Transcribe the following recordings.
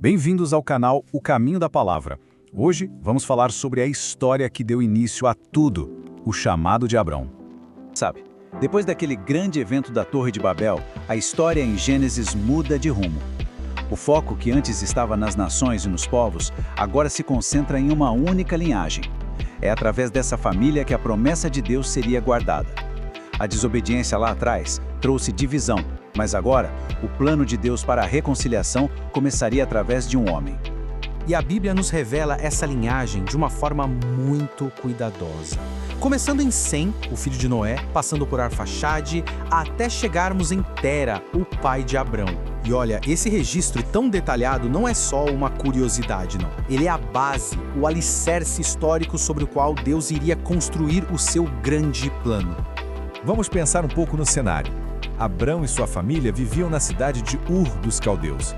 Bem-vindos ao canal O Caminho da Palavra. Hoje vamos falar sobre a história que deu início a tudo, o chamado de Abrão. Sabe, depois daquele grande evento da Torre de Babel, a história em Gênesis muda de rumo. O foco que antes estava nas nações e nos povos, agora se concentra em uma única linhagem. É através dessa família que a promessa de Deus seria guardada. A desobediência lá atrás trouxe divisão, mas agora o plano de Deus para a reconciliação começaria através de um homem. E a Bíblia nos revela essa linhagem de uma forma muito cuidadosa. Começando em Sem, o filho de Noé, passando por Arfaxade, até chegarmos em Tera, o pai de Abrão. E olha, esse registro tão detalhado não é só uma curiosidade, não. Ele é a base, o alicerce histórico sobre o qual Deus iria construir o seu grande plano. Vamos pensar um pouco no cenário. Abrão e sua família viviam na cidade de Ur dos Caldeus.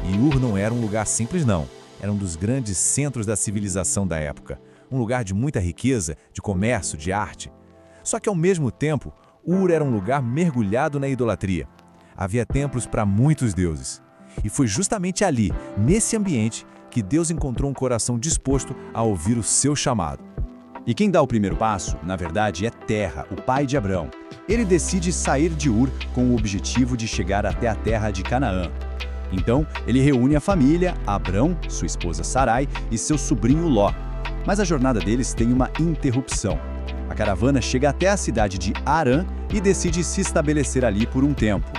E Ur não era um lugar simples, não. Era um dos grandes centros da civilização da época. Um lugar de muita riqueza, de comércio, de arte. Só que, ao mesmo tempo, Ur era um lugar mergulhado na idolatria. Havia templos para muitos deuses. E foi justamente ali, nesse ambiente, que Deus encontrou um coração disposto a ouvir o seu chamado. E quem dá o primeiro passo, na verdade, é Terra, o pai de Abrão. Ele decide sair de Ur com o objetivo de chegar até a terra de Canaã. Então, ele reúne a família, Abrão, sua esposa Sarai e seu sobrinho Ló. Mas a jornada deles tem uma interrupção. A caravana chega até a cidade de Harã e decide se estabelecer ali por um tempo.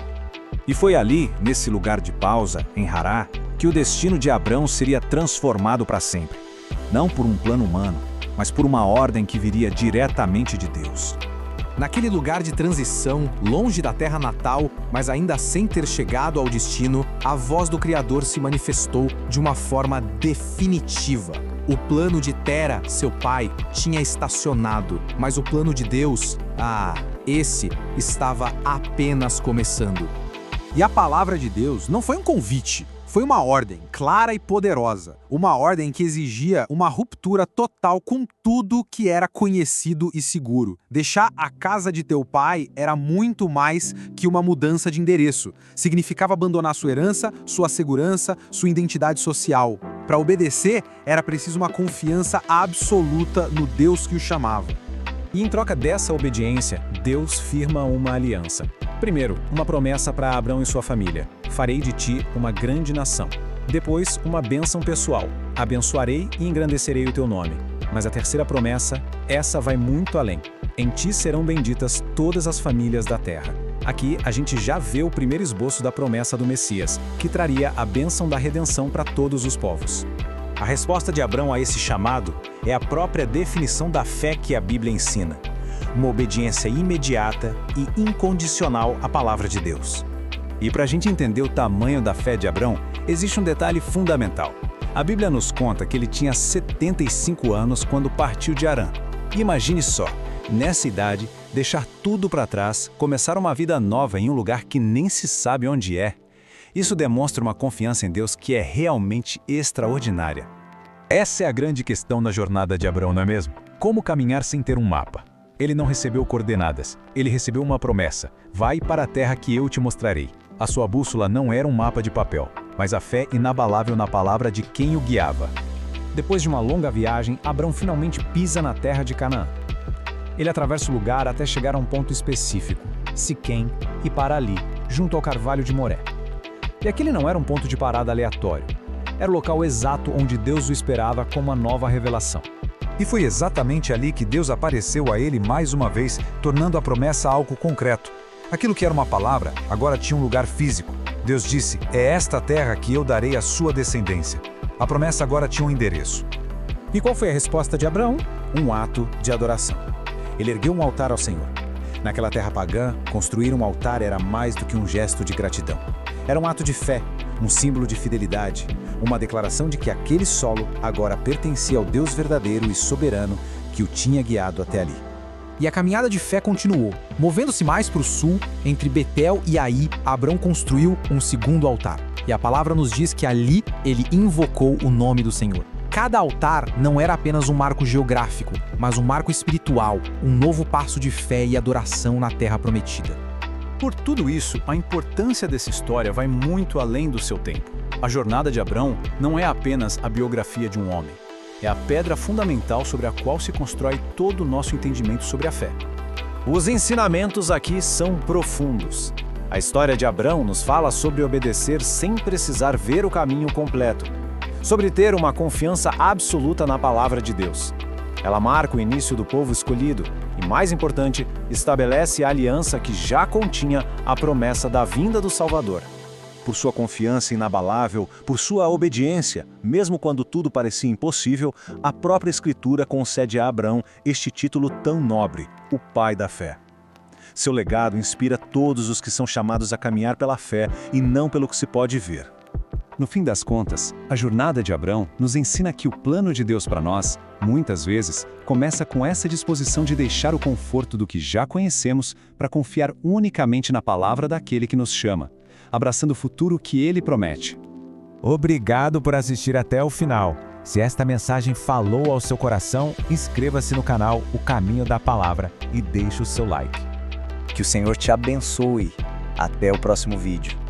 E foi ali, nesse lugar de pausa, em Hará, que o destino de Abrão seria transformado para sempre. Não por um plano humano, mas por uma ordem que viria diretamente de Deus. Naquele lugar de transição, longe da terra natal, mas ainda sem ter chegado ao destino, a voz do Criador se manifestou de uma forma definitiva. O plano de Tera, seu pai, tinha estacionado, mas o plano de Deus, esse estava apenas começando. E a palavra de Deus não foi um convite, foi uma ordem clara e poderosa. Uma ordem que exigia uma ruptura total com tudo que era conhecido e seguro. Deixar a casa de teu pai era muito mais que uma mudança de endereço. Significava abandonar sua herança, sua segurança, sua identidade social. Para obedecer, era preciso uma confiança absoluta no Deus que o chamava. E em troca dessa obediência, Deus firma uma aliança. Primeiro, uma promessa para Abrão e sua família. Farei de ti uma grande nação. Depois, uma bênção pessoal. Abençoarei e engrandecerei o teu nome. Mas a terceira promessa, essa vai muito além. Em ti serão benditas todas as famílias da terra. Aqui, a gente já vê o primeiro esboço da promessa do Messias, que traria a bênção da redenção para todos os povos. A resposta de Abrão a esse chamado é a própria definição da fé que a Bíblia ensina. Uma obediência imediata e incondicional à palavra de Deus. E para a gente entender o tamanho da fé de Abrão, existe um detalhe fundamental. A Bíblia nos conta que ele tinha 75 anos quando partiu de Harã. E imagine só, nessa idade, deixar tudo para trás, começar uma vida nova em um lugar que nem se sabe onde é. Isso demonstra uma confiança em Deus que é realmente extraordinária. Essa é a grande questão na jornada de Abrão, não é mesmo? Como caminhar sem ter um mapa? Ele não recebeu coordenadas, ele recebeu uma promessa. Vai para a terra que eu te mostrarei. A sua bússola não era um mapa de papel, mas a fé inabalável na palavra de quem o guiava. Depois de uma longa viagem, Abrão finalmente pisa na terra de Canaã. Ele atravessa o lugar até chegar a um ponto específico, Siquém, e para ali, junto ao carvalho de Moré. E aquele não era um ponto de parada aleatório. Era o local exato onde Deus o esperava com uma nova revelação. E foi exatamente ali que Deus apareceu a ele mais uma vez, tornando a promessa algo concreto. Aquilo que era uma palavra, agora tinha um lugar físico. Deus disse, é esta terra que eu darei à sua descendência. A promessa agora tinha um endereço. E qual foi a resposta de Abrão? Um ato de adoração. Ele ergueu um altar ao Senhor. Naquela terra pagã, construir um altar era mais do que um gesto de gratidão. Era um ato de fé, um símbolo de fidelidade, uma declaração de que aquele solo agora pertencia ao Deus verdadeiro e soberano que o tinha guiado até ali. E a caminhada de fé continuou. Movendo-se mais para o sul, entre Betel e Ai, Abrão construiu um segundo altar. E a palavra nos diz que ali ele invocou o nome do Senhor. Cada altar não era apenas um marco geográfico, mas um marco espiritual, um novo passo de fé e adoração na terra prometida. Por tudo isso, a importância dessa história vai muito além do seu tempo. A jornada de Abrão não é apenas a biografia de um homem. É a pedra fundamental sobre a qual se constrói todo o nosso entendimento sobre a fé. Os ensinamentos aqui são profundos. A história de Abrão nos fala sobre obedecer sem precisar ver o caminho completo, sobre ter uma confiança absoluta na palavra de Deus. Ela marca o início do povo escolhido e, mais importante, estabelece a aliança que já continha a promessa da vinda do Salvador. Por sua confiança inabalável, por sua obediência, mesmo quando tudo parecia impossível, a própria Escritura concede a Abrão este título tão nobre, o pai da fé. Seu legado inspira todos os que são chamados a caminhar pela fé e não pelo que se pode ver. No fim das contas, a jornada de Abrão nos ensina que o plano de Deus para nós, muitas vezes, começa com essa disposição de deixar o conforto do que já conhecemos para confiar unicamente na palavra daquele que nos chama, abraçando o futuro que ele promete. Obrigado por assistir até o final. Se esta mensagem falou ao seu coração, inscreva-se no canal O Caminho da Palavra e deixe o seu like. Que o Senhor te abençoe. Até o próximo vídeo.